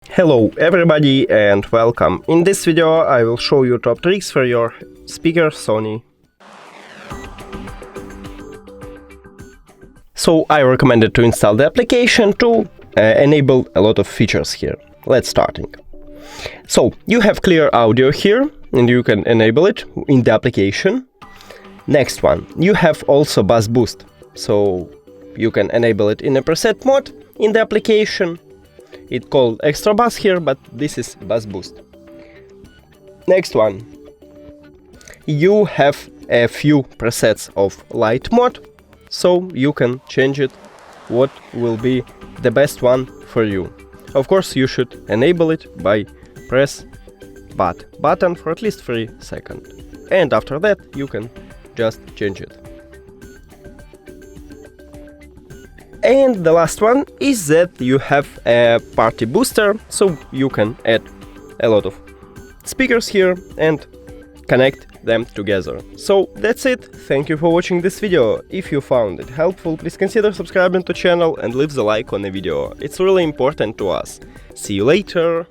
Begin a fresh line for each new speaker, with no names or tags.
Hello everybody and welcome. In this video I will show you top tricks for your speaker Sony. So I recommended to install the application to enable a lot of features here. Let's starting. So you have clear audio here and you can enable it in the application. Next one, you have also bass boost. So you can enable it in a preset mode in the application. It's called extra bass here, but this is bass boost. Next one, you have a few presets of light mode, so you can change it what will be the best one for you. Of course, you should enable it by press button for at least 3 seconds, and after that you can just change it. And the last one is that you have a party booster, so you can add a lot of speakers here and connect them together. So that's it. Thank you for watching this video. If you found it helpful, please consider subscribing to the channel and leave the like on the video. It's really important to us. See you later!